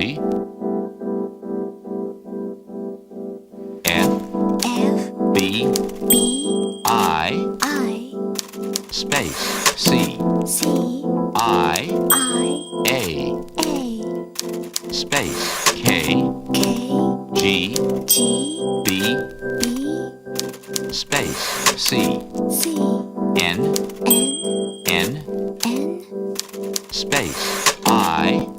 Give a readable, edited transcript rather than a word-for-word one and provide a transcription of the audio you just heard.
Ready? F B I space C I A space K G B space C N space I